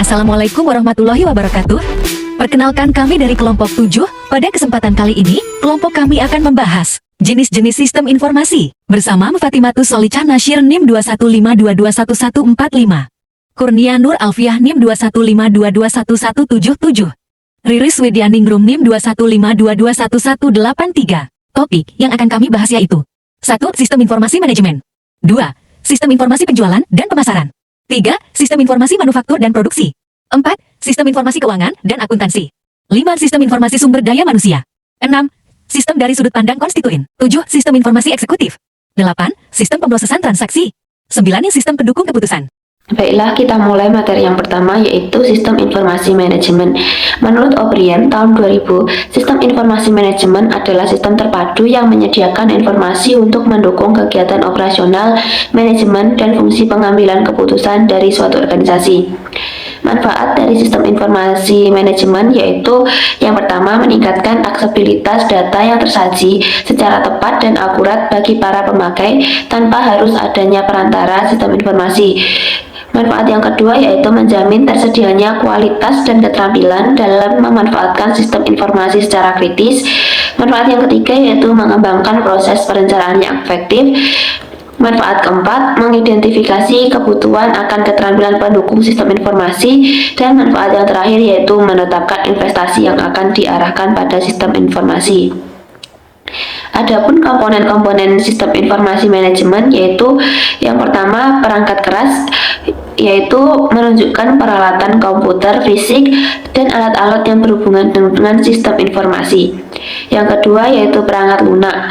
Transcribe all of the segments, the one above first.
Assalamualaikum warahmatullahi wabarakatuh. Perkenalkan kami dari kelompok 7. Pada kesempatan kali ini, kelompok kami akan membahas jenis-jenis sistem informasi bersama Fatimatus Solicah Nasyir NIM 215221145, Kurnia Nur Alfiah NIM 215221177, Riris Widyaningrum NIM 215221183. Topik yang akan kami bahas yaitu 1. Sistem informasi manajemen, 2. Sistem informasi penjualan dan pemasaran, 3. Sistem informasi manufaktur dan produksi, 4. Sistem informasi keuangan dan akuntansi, 5. Sistem informasi sumber daya manusia, 6. Sistem dari sudut pandang konstituen, 7. Sistem informasi eksekutif, 8. Sistem pemrosesan transaksi, 9. Sistem pendukung keputusan. Baiklah, kita mulai materi yang pertama, yaitu sistem informasi manajemen. Menurut O'Brien tahun 2000, sistem informasi manajemen adalah sistem terpadu yang menyediakan informasi untuk mendukung kegiatan operasional, manajemen, dan fungsi pengambilan keputusan dari suatu organisasi. Manfaat dari sistem informasi manajemen yaitu yang pertama, meningkatkan aksesibilitas data yang tersaji secara tepat dan akurat bagi para pemakai tanpa harus adanya perantara sistem informasi. Manfaat yang kedua yaitu menjamin tersedianya kualitas dan keterampilan dalam memanfaatkan sistem informasi secara kritis. Manfaat yang ketiga yaitu mengembangkan proses perencanaan yang efektif. Manfaat keempat, mengidentifikasi kebutuhan akan keterampilan pendukung sistem informasi. Dan manfaat yang terakhir yaitu menetapkan investasi yang akan diarahkan pada sistem informasi. Adapun komponen-komponen sistem informasi manajemen yaitu yang pertama, perangkat keras, yaitu menunjukkan peralatan komputer, fisik, dan alat-alat yang berhubungan dengan sistem informasi. Yang kedua yaitu perangkat lunak.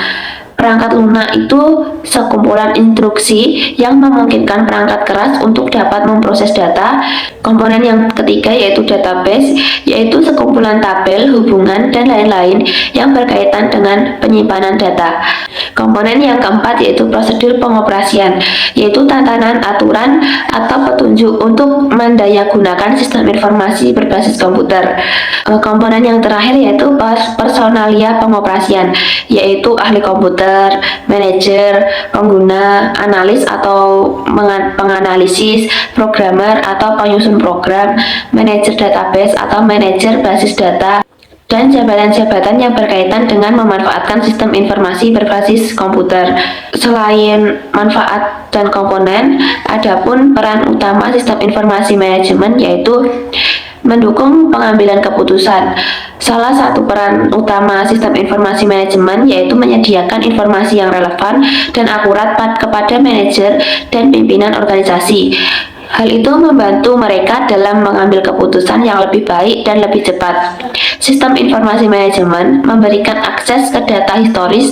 Perangkat lunak itu sekumpulan instruksi yang memungkinkan perangkat keras untuk dapat memproses data. Komponen yang ketiga yaitu database, yaitu sekumpulan tabel, hubungan, dan lain-lain yang berkaitan dengan penyimpanan data. Komponen yang keempat yaitu prosedur pengoperasian, yaitu tatanan, aturan, atau petunjuk untuk mendayagunakan sistem informasi berbasis komputer. Komponen yang terakhir yaitu personalia pengoperasian, yaitu ahli komputer, manajer, pengguna, analis atau penganalisis, programmer atau penyusun program, manajer database atau manajer basis data, dan jabatan-jabatan yang berkaitan dengan memanfaatkan sistem informasi berbasis komputer. Selain manfaat dan komponen, adapun peran utama sistem informasi manajemen yaitu mendukung pengambilan keputusan. Salah satu peran utama sistem informasi manajemen yaitu menyediakan informasi yang relevan dan akurat kepada manajer dan pimpinan organisasi. Hal itu membantu mereka dalam mengambil keputusan yang lebih baik dan lebih cepat. Sistem informasi manajemen memberikan akses ke data historis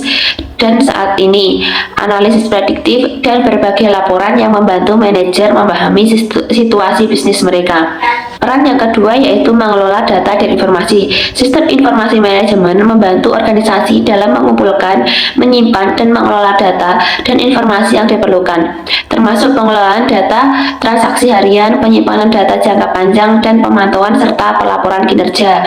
dan saat ini, analisis prediktif, dan berbagai laporan yang membantu manajer memahami situasi bisnis mereka. Peran yang kedua yaitu mengelola data dan informasi. Sistem informasi manajemen membantu organisasi dalam mengumpulkan, menyimpan, dan mengelola data dan informasi yang diperlukan, termasuk pengelolaan data, transaksi harian, penyimpanan data jangka panjang, dan pemantauan serta pelaporan kinerja.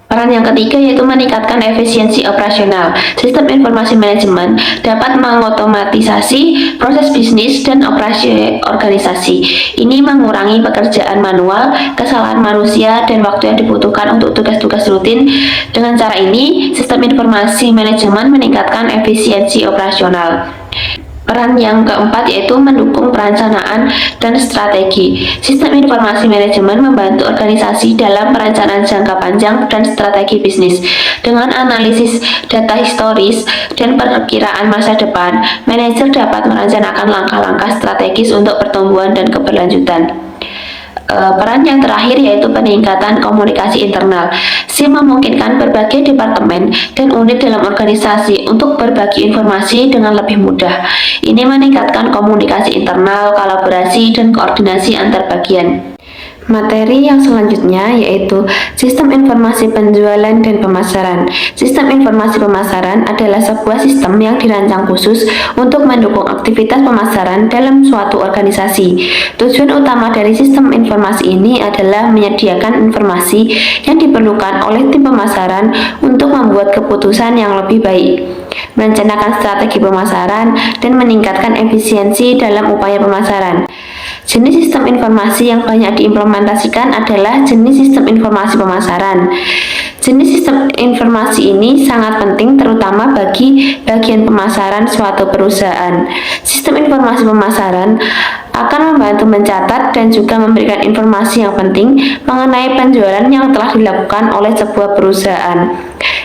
Peran yang ketiga yaitu meningkatkan efisiensi operasional. Sistem informasi manajemen dapat mengotomatisasi proses bisnis dan operasi organisasi. Ini mengurangi pekerjaan manual, kesalahan manusia, dan waktu yang dibutuhkan untuk tugas-tugas rutin. Dengan cara ini, sistem informasi manajemen meningkatkan efisiensi operasional. Peran yang keempat yaitu mendukung perencanaan dan strategi. Sistem informasi manajemen membantu organisasi dalam perencanaan jangka panjang dan strategi bisnis. Dengan analisis data historis dan perkiraan masa depan, manajer dapat merencanakan langkah-langkah strategis untuk pertumbuhan dan keberlanjutan. Peran yang terakhir yaitu peningkatan komunikasi internal. SIM memungkinkan berbagai departemen dan unit dalam organisasi untuk berbagi informasi dengan lebih mudah. Ini meningkatkan komunikasi internal, kolaborasi, dan koordinasi antar bagian. Materi yang selanjutnya yaitu sistem informasi penjualan dan pemasaran. Sistem informasi pemasaran adalah sebuah sistem yang dirancang khusus untuk mendukung aktivitas pemasaran dalam suatu organisasi. Tujuan utama dari sistem informasi ini adalah menyediakan informasi yang diperlukan oleh tim pemasaran untuk membuat keputusan yang lebih baik, merencanakan strategi pemasaran, dan meningkatkan efisiensi dalam upaya pemasaran. Jenis sistem informasi yang banyak diimplementasikan adalah jenis sistem informasi pemasaran. Jenis sistem informasi ini sangat penting terutama bagi bagian pemasaran suatu perusahaan. Sistem informasi pemasaran akan membantu mencatat dan juga memberikan informasi yang penting mengenai penjualan yang telah dilakukan oleh sebuah perusahaan,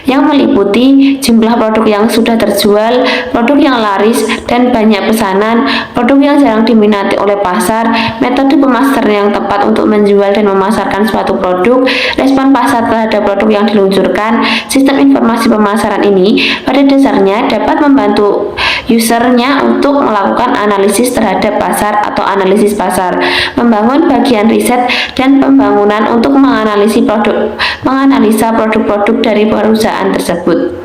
yang meliputi jumlah produk yang sudah terjual, produk yang laris dan banyak pesanan, produk yang jarang diminati oleh pasar, metode pemasaran yang tepat untuk menjual dan memasarkan suatu produk, respon pasar terhadap produk yang diluncurkan. Sistem informasi pemasaran ini pada dasarnya dapat membantu usernya untuk melakukan analisis terhadap pasar atau analisis pasar, membangun bagian riset dan pembangunan untuk menganalisa produk-produk dari perusahaan tersebut.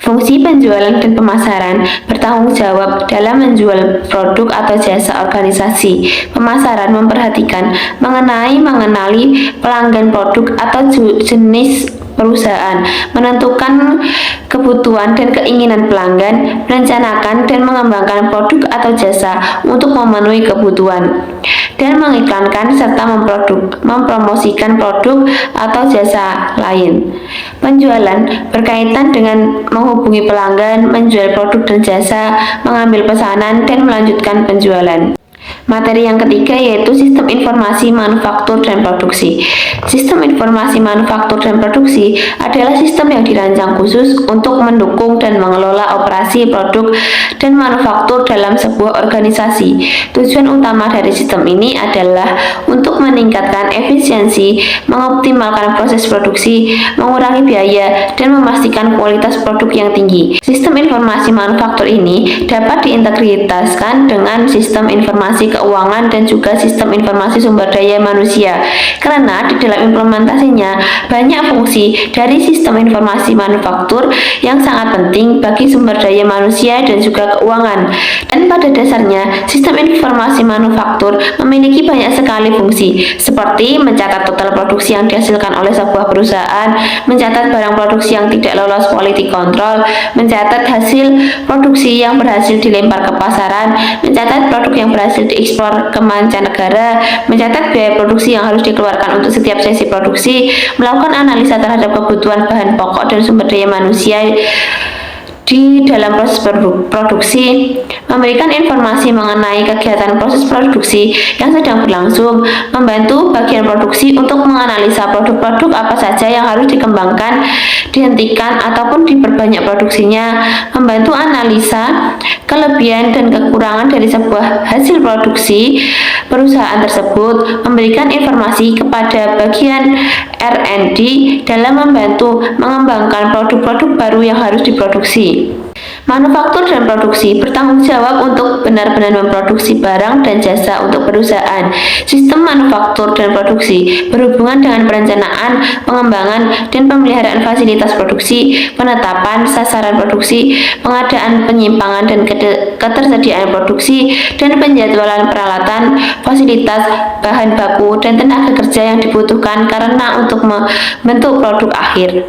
Fungsi penjualan dan pemasaran bertanggung jawab dalam menjual produk atau jasa organisasi. Pemasaran memperhatikan mengenali pelanggan produk atau jenis perusahaan, menentukan kebutuhan dan keinginan pelanggan, merencanakan dan mengembangkan produk atau jasa untuk memenuhi kebutuhan, dan mengiklankan serta mempromosikan produk atau jasa lain. Penjualan berkaitan dengan menghubungi pelanggan, menjual produk dan jasa, mengambil pesanan, dan melanjutkan penjualan. Materi yang ketiga yaitu sistem informasi manufaktur dan produksi. Sistem informasi manufaktur dan produksi adalah sistem yang dirancang khusus untuk mendukung dan mengelola operasi produk dan manufaktur dalam sebuah organisasi. Tujuan utama dari sistem ini adalah untuk meningkatkan efisiensi, mengoptimalkan proses produksi, mengurangi biaya, dan memastikan kualitas produk yang tinggi. Sistem informasi manufaktur ini dapat diintegrasikan dengan sistem informasi keuangan dan juga sistem informasi sumber daya manusia, karena di dalam implementasinya banyak fungsi dari sistem informasi manufaktur yang sangat penting bagi sumber daya manusia dan juga keuangan. Dan pada dasarnya sistem informasi manufaktur memiliki banyak sekali fungsi, seperti mencatat total produksi yang dihasilkan oleh sebuah perusahaan, mencatat barang produksi yang tidak lolos quality control, mencatat hasil produksi yang berhasil dilempar ke pasaran, mencatat produk yang berhasil diekspor ke mancanegara, mencatat biaya produksi yang harus dikeluarkan untuk setiap sesi produksi, melakukan analisa terhadap kebutuhan bahan pokok dan sumber daya manusia di dalam proses produksi, memberikan informasi mengenai kegiatan proses produksi yang sedang berlangsung, membantu bagian produksi untuk menganalisa produk-produk apa saja yang harus dikembangkan, dihentikan, ataupun diperbanyak produksinya, membantu analisa kelebihan dan kekurangan dari sebuah hasil produksi perusahaan tersebut, memberikan informasi kepada bagian R&D dalam membantu mengembangkan produk-produk baru yang harus diproduksi. Manufaktur dan produksi bertanggung jawab untuk benar-benar memproduksi barang dan jasa untuk perusahaan. Sistem manufaktur dan produksi berhubungan dengan perencanaan, pengembangan, dan pemeliharaan fasilitas produksi, penetapan sasaran produksi, pengadaan penyimpangan dan ketersediaan produksi, dan penjadwalan peralatan, fasilitas, bahan baku, dan tenaga kerja yang dibutuhkan karena untuk membentuk produk akhir.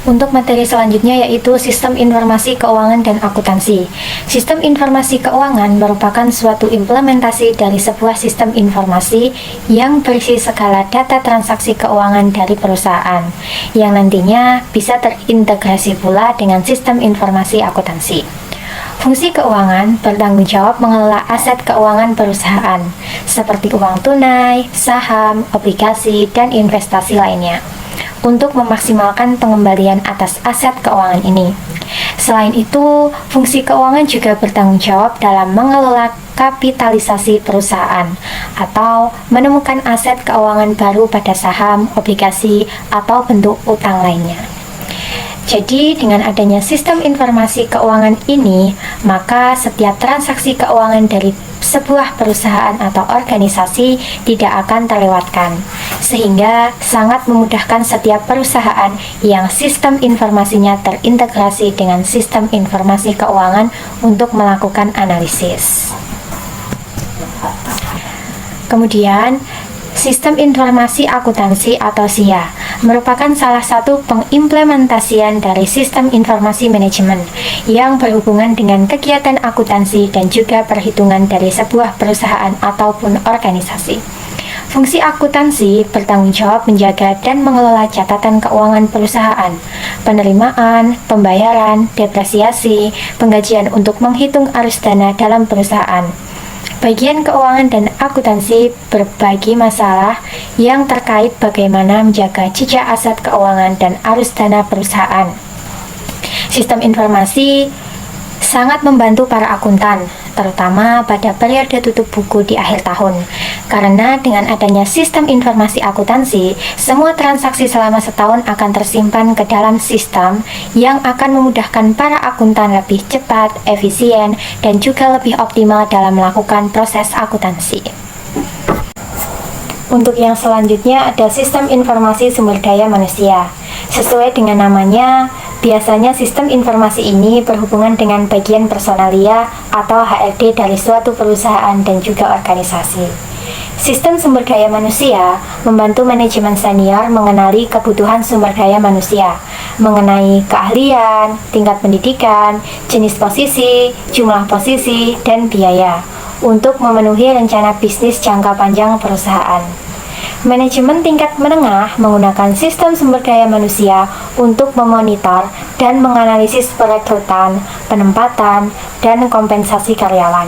Untuk materi selanjutnya yaitu sistem informasi keuangan dan akuntansi. Sistem informasi keuangan merupakan suatu implementasi dari sebuah sistem informasi yang berisi segala data transaksi keuangan dari perusahaan, yang nantinya bisa terintegrasi pula dengan sistem informasi akuntansi. Fungsi keuangan bertanggung jawab mengelola aset keuangan perusahaan, seperti uang tunai, saham, obligasi, dan investasi lainnya, untuk memaksimalkan pengembalian atas aset keuangan ini. Selain itu, fungsi keuangan juga bertanggung jawab dalam mengelola kapitalisasi perusahaan atau menemukan aset keuangan baru pada saham, obligasi, atau bentuk utang lainnya. Jadi, dengan adanya sistem informasi keuangan ini, maka setiap transaksi keuangan dari sebuah perusahaan atau organisasi tidak akan terlewatkan, sehingga sangat memudahkan setiap perusahaan yang sistem informasinya terintegrasi dengan sistem informasi keuangan untuk melakukan analisis. Kemudian, sistem informasi akuntansi atau SIA merupakan salah satu pengimplementasian dari sistem informasi manajemen yang berhubungan dengan kegiatan akuntansi dan juga perhitungan dari sebuah perusahaan ataupun organisasi. Fungsi akuntansi bertanggung jawab menjaga dan mengelola catatan keuangan perusahaan, penerimaan, pembayaran, depresiasi, penggajian untuk menghitung arus dana dalam perusahaan. Bagian keuangan dan akuntansi berbagi masalah yang terkait bagaimana menjaga jejak aset keuangan dan arus dana perusahaan. Sistem informasi sangat membantu para akuntan, terutama pada periode tutup buku di akhir tahun. Karena dengan adanya sistem informasi akuntansi, semua transaksi selama setahun akan tersimpan ke dalam sistem yang akan memudahkan para akuntan lebih cepat, efisien, dan juga lebih optimal dalam melakukan proses akuntansi. Untuk yang selanjutnya ada sistem informasi sumber daya manusia. Sesuai dengan namanya, biasanya sistem informasi ini berhubungan dengan bagian personalia atau HRD dari suatu perusahaan dan juga organisasi. Sistem sumber daya manusia membantu manajemen senior mengenali kebutuhan sumber daya manusia, mengenai keahlian, tingkat pendidikan, jenis posisi, jumlah posisi, dan biaya untuk memenuhi rencana bisnis jangka panjang perusahaan. Manajemen tingkat menengah menggunakan sistem sumber daya manusia untuk memonitor dan menganalisis perekrutan, penempatan, dan kompensasi karyawan.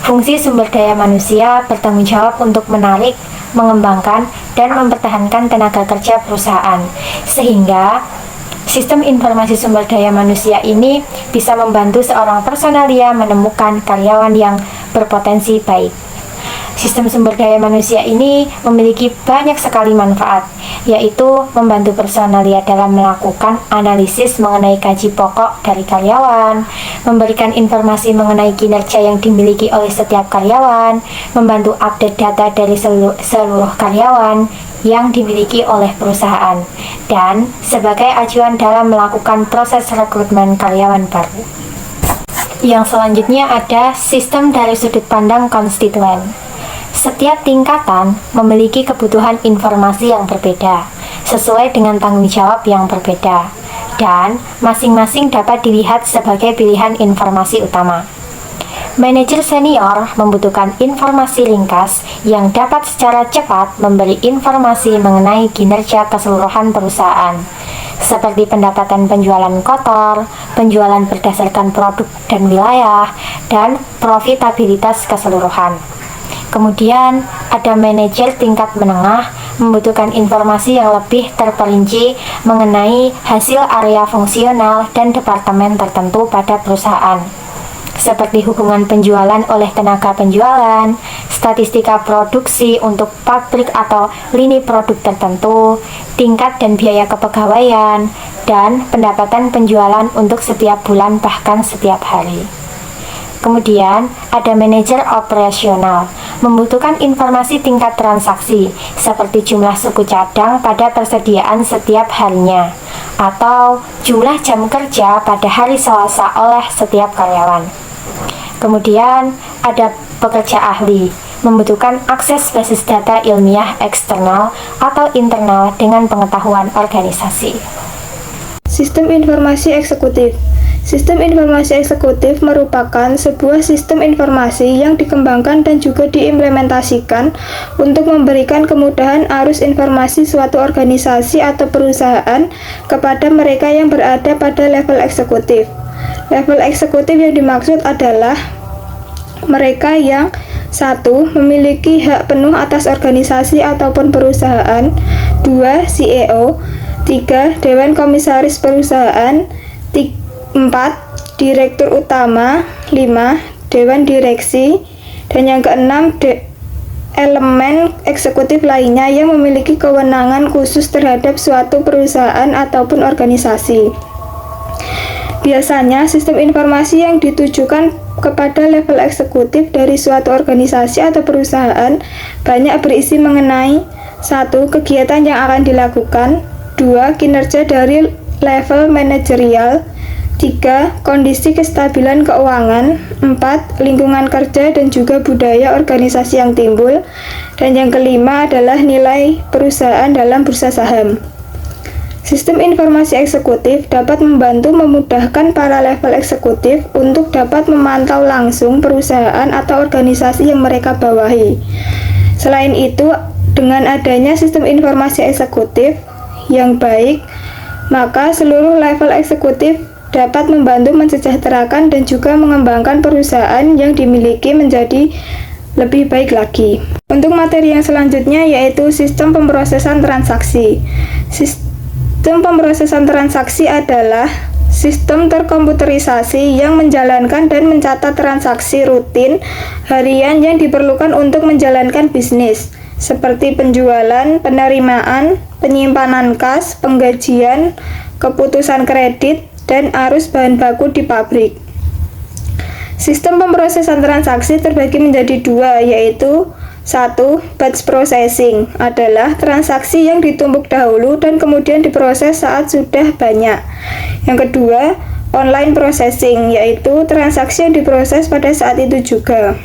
Fungsi sumber daya manusia bertanggung jawab untuk menarik, mengembangkan, dan mempertahankan tenaga kerja perusahaan, sehingga sistem informasi sumber daya manusia ini bisa membantu seorang personalia menemukan karyawan yang berpotensi baik. Sistem sumber daya manusia ini memiliki banyak sekali manfaat, yaitu membantu personalia dalam melakukan analisis mengenai gaji pokok dari karyawan, memberikan informasi mengenai kinerja yang dimiliki oleh setiap karyawan, membantu update data dari seluruh karyawan yang dimiliki oleh perusahaan, dan sebagai acuan dalam melakukan proses rekrutmen karyawan baru. Yang selanjutnya ada sistem dari sudut pandang konstituen. Setiap tingkatan memiliki kebutuhan informasi yang berbeda, sesuai dengan tanggung jawab yang berbeda, dan masing-masing dapat dilihat sebagai pilihan informasi utama. Manajer senior membutuhkan informasi ringkas yang dapat secara cepat memberi informasi mengenai kinerja keseluruhan perusahaan, seperti pendapatan penjualan kotor, penjualan berdasarkan produk dan wilayah, dan profitabilitas keseluruhan. Kemudian, ada manajer tingkat menengah membutuhkan informasi yang lebih terperinci mengenai hasil area fungsional dan departemen tertentu pada perusahaan, seperti hubungan penjualan oleh tenaga penjualan, statistika produksi untuk pabrik atau lini produk tertentu, tingkat dan biaya kepegawaian, dan pendapatan penjualan untuk setiap bulan bahkan setiap hari. Kemudian, ada manajer operasional, membutuhkan informasi tingkat transaksi, seperti jumlah suku cadang pada persediaan setiap harinya, atau jumlah jam kerja pada hari Selasa oleh setiap karyawan. Kemudian, ada pekerja ahli, membutuhkan akses basis data ilmiah eksternal atau internal dengan pengetahuan organisasi. Sistem informasi eksekutif. Sistem informasi eksekutif merupakan sebuah sistem informasi yang dikembangkan dan juga diimplementasikan untuk memberikan kemudahan arus informasi suatu organisasi atau perusahaan kepada mereka yang berada pada level eksekutif. Level eksekutif yang dimaksud adalah mereka yang 1. Memiliki hak penuh atas organisasi ataupun perusahaan, 2. CEO, 3. Dewan Komisaris Perusahaan, 4. Direktur Utama, 5. Dewan Direksi, dan yang keenam elemen eksekutif lainnya yang memiliki kewenangan khusus terhadap suatu perusahaan ataupun organisasi. Biasanya sistem informasi yang ditujukan kepada level eksekutif dari suatu organisasi atau perusahaan banyak berisi mengenai 1. Kegiatan yang akan dilakukan, 2. Kinerja dari level manajerial, 3. Kondisi kestabilan keuangan, 4. Lingkungan kerja dan juga budaya organisasi yang timbul, dan yang kelima adalah nilai perusahaan dalam bursa saham. Sistem informasi eksekutif dapat membantu memudahkan para level eksekutif untuk dapat memantau langsung perusahaan atau organisasi yang mereka bawahi. Selain itu, dengan adanya sistem informasi eksekutif yang baik, maka seluruh level eksekutif dapat membantu mensejahterakan dan juga mengembangkan perusahaan yang dimiliki menjadi lebih baik lagi. Untuk materi yang selanjutnya yaitu sistem pemrosesan transaksi. Sistem pemrosesan transaksi adalah sistem terkomputerisasi yang menjalankan dan mencatat transaksi rutin harian yang diperlukan untuk menjalankan bisnis, seperti penjualan, penerimaan, penyimpanan kas, penggajian, keputusan kredit, dan arus bahan baku di pabrik. Sistem pemrosesan transaksi terbagi menjadi dua, yaitu 1. Batch processing adalah transaksi yang ditumpuk dahulu dan kemudian diproses saat sudah banyak. Yang kedua, online processing, yaitu transaksi yang diproses pada saat itu juga.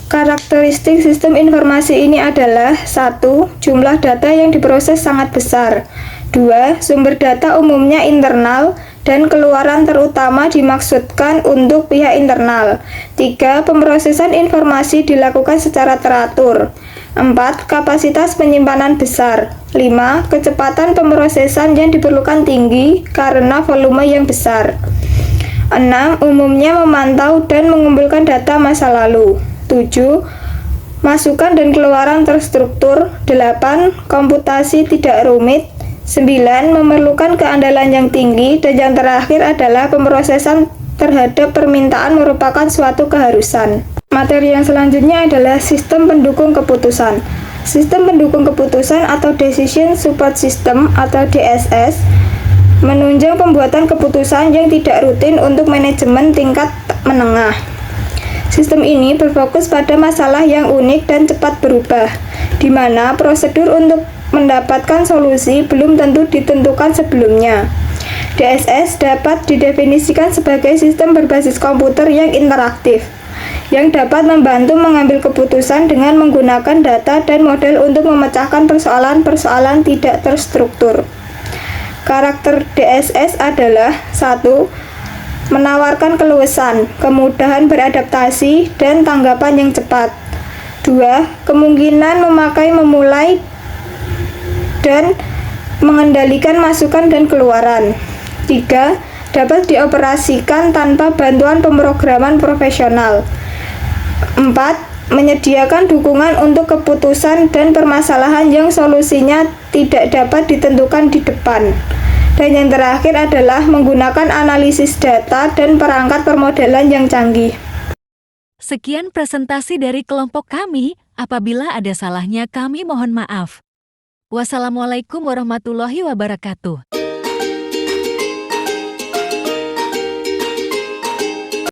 Karakteristik sistem informasi ini adalah 1. Jumlah data yang diproses sangat besar. 2. Sumber data umumnya internal dan keluaran terutama dimaksudkan untuk pihak internal. 3. Pemrosesan informasi dilakukan secara teratur. 4. Kapasitas penyimpanan besar. 5. Kecepatan pemrosesan yang diperlukan tinggi karena volume yang besar. 6. Umumnya memantau dan mengumpulkan data masa lalu. 7. Masukan dan keluaran terstruktur. 8. Komputasi tidak rumit. 9. Memerlukan keandalan yang tinggi. Dan yang terakhir adalah pemrosesan terhadap permintaan merupakan suatu keharusan. Materi yang selanjutnya adalah sistem pendukung keputusan. Sistem pendukung keputusan atau Decision Support System atau DSS menunjang pembuatan keputusan yang tidak rutin untuk manajemen tingkat menengah. Sistem ini berfokus pada masalah yang unik dan cepat berubah, di mana prosedur untuk mendapatkan solusi belum tentu ditentukan sebelumnya. DSS dapat didefinisikan sebagai sistem berbasis komputer yang interaktif, yang dapat membantu mengambil keputusan dengan menggunakan data dan model untuk memecahkan persoalan-persoalan tidak terstruktur. Karakter DSS adalah 1. Menawarkan keluasan, kemudahan beradaptasi, dan tanggapan yang cepat. 2. Kemungkinan memulai dan mengendalikan masukan dan keluaran. 3. Dapat dioperasikan tanpa bantuan pemrograman profesional. 4. Menyediakan dukungan untuk keputusan dan permasalahan yang solusinya tidak dapat ditentukan di depan. Dan yang terakhir adalah menggunakan analisis data dan perangkat permodelan yang canggih. Sekian presentasi dari kelompok kami. Apabila ada salahnya kami mohon maaf. Wassalamualaikum warahmatullahi wabarakatuh.